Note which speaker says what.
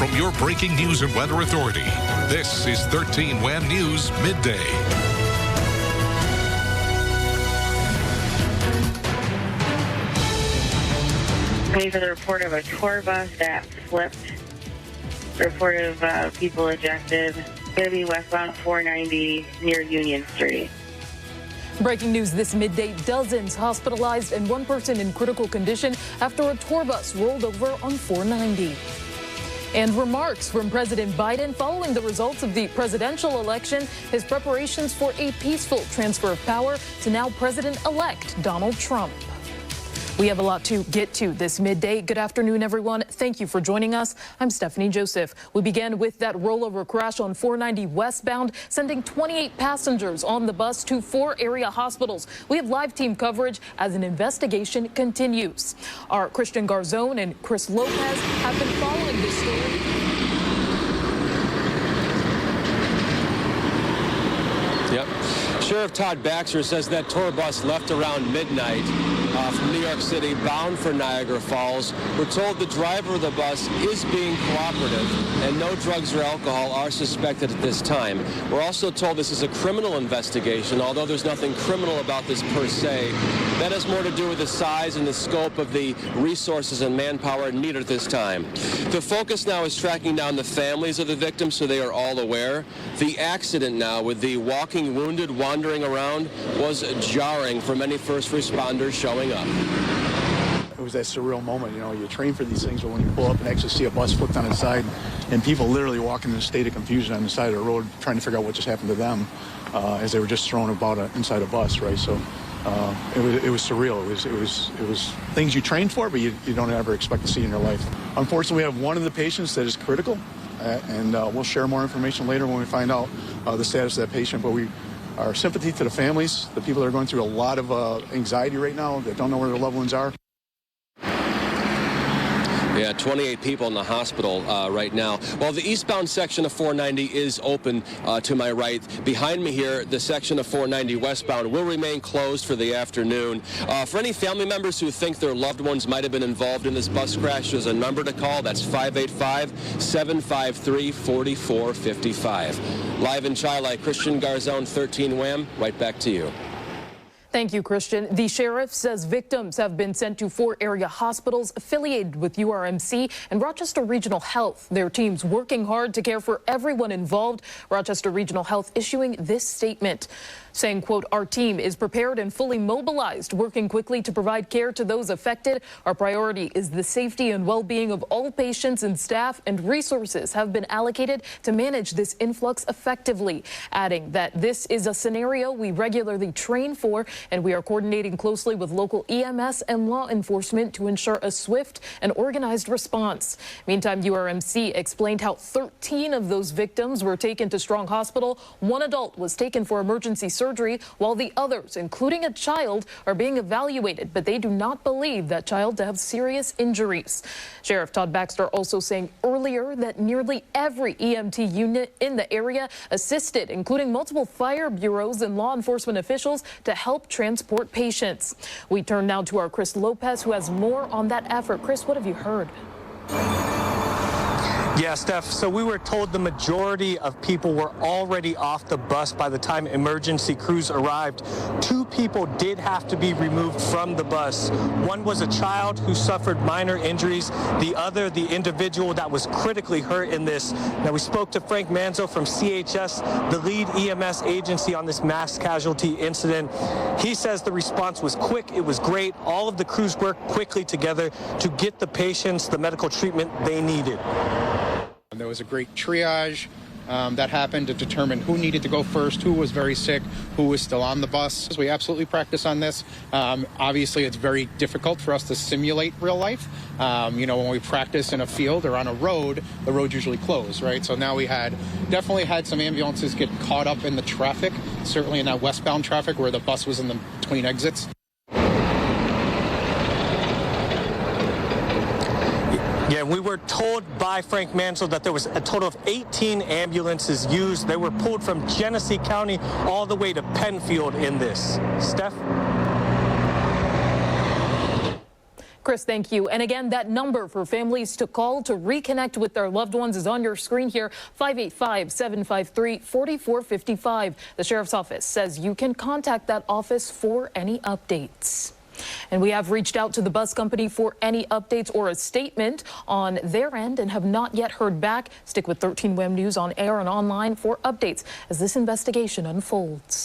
Speaker 1: from your breaking news and weather authority. This is 13 WHAM News Midday.
Speaker 2: For the report of a tour bus that flipped. Report of people ejected. Going to be westbound 490 near Union Street.
Speaker 3: Breaking news this midday, dozens hospitalized and one person in critical condition after a tour bus rolled over on 490. And remarks from President Biden following the results of the presidential election, his preparations for a peaceful transfer of power to now President-elect Donald Trump. We have a lot to get to this midday. Good afternoon, everyone. Thank you for joining us. I'm Stephanie Joseph. We began with that rollover crash on 490 westbound, sending 28 passengers on the bus to 4 area hospitals. We have live team coverage as an investigation continues. Our Christian Garzone and Chris Lopez have been following this story.
Speaker 4: Yep. Sheriff Todd Baxter says that tour bus left around midnight from New York City bound for Niagara Falls. We're told the driver of the bus is being cooperative and no drugs or alcohol are suspected at this time. We're also told this is a criminal investigation, although there's nothing criminal about this per se. That has more to do with the size and the scope of the resources and manpower needed at this time. The focus now is tracking down the families of the victims so they are all aware. The accident now with the walking wounded wandering around was jarring for many first responders showing up.
Speaker 5: It was that surreal moment, you know, you train for these things, but when you pull up and actually see a bus flipped on its side and people literally walking in a state of confusion on the side of the road trying to figure out what just happened to them as they were just thrown about inside a bus, right? So it was surreal. It was things you train for, but you don't ever expect to see in your life. Unfortunately, we have one of the patients that is critical, and we'll share more information later when we find out the status of that patient, but our sympathy to the families, the people that are going through a lot of anxiety right now that don't know where their loved ones are.
Speaker 4: Yeah, 28 people in the hospital right now. Well, the eastbound section of 490 is open to my right. Behind me here, the section of 490 westbound will remain closed for the afternoon. For any family members who think their loved ones might have been involved in this bus crash, there's a number to call. That's 585-753-4455. Live in Chili, Christian Garzone, 13 WHAM. Right back to you.
Speaker 3: Thank you, Christian. The sheriff says victims have been sent to 4 area hospitals affiliated with URMC and Rochester Regional Health. Their teams working hard to care for everyone involved. Rochester Regional Health issuing this statement, saying, quote, "Our team is prepared and fully mobilized, working quickly to provide care to those affected. Our priority is the safety and well-being of all patients and staff, and resources have been allocated to manage this influx effectively," adding that this is a scenario we regularly train for, and we are coordinating closely with local EMS and law enforcement to ensure a swift and organized response. Meantime, URMC explained how 13 of those victims were taken to Strong Hospital. 1 adult was taken for emergency surgery, while the others, including a child, are being evaluated, but they do not believe that child to have serious injuries. Sheriff Todd Baxter also saying earlier that nearly every EMT unit in the area assisted, including multiple fire bureaus and law enforcement officials, to help transport patients. We turn now to our Chris Lopez, who has more on that effort. Chris, what have you heard?
Speaker 6: Yeah, Steph, so we were told the majority of people were already off the bus by the time emergency crews arrived. 2 people did have to be removed from the bus. One was a child who suffered minor injuries. The other, the individual that was critically hurt in this. Now, we spoke to Frank Manzo from CHS, the lead EMS agency on this mass casualty incident. He says the response was quick. It was great. All of the crews worked quickly together to get the patients the medical treatment they needed.
Speaker 7: There was a great triage that happened to determine who needed to go first, who was very sick, who was still on the bus. We absolutely practice on this. Obviously, it's very difficult for us to simulate real life. You know, when we practice in a field or on a road, the road's usually closed, right? So now we definitely had some ambulances get caught up in the traffic, certainly in that westbound traffic where the bus was in the between exits.
Speaker 6: Yeah, we were told by Frank Mansell that there was a total of 18 ambulances used. They were pulled from Genesee County all the way to Penfield in this. Steph?
Speaker 3: Chris, thank you. And again, that number for families to call to reconnect with their loved ones is on your screen here, 585-753-4455. The Sheriff's Office says you can contact that office for any updates. And we have reached out to the bus company for any updates or a statement on their end and have not yet heard back. Stick with 13 WHAM News on air and online for updates as this investigation unfolds.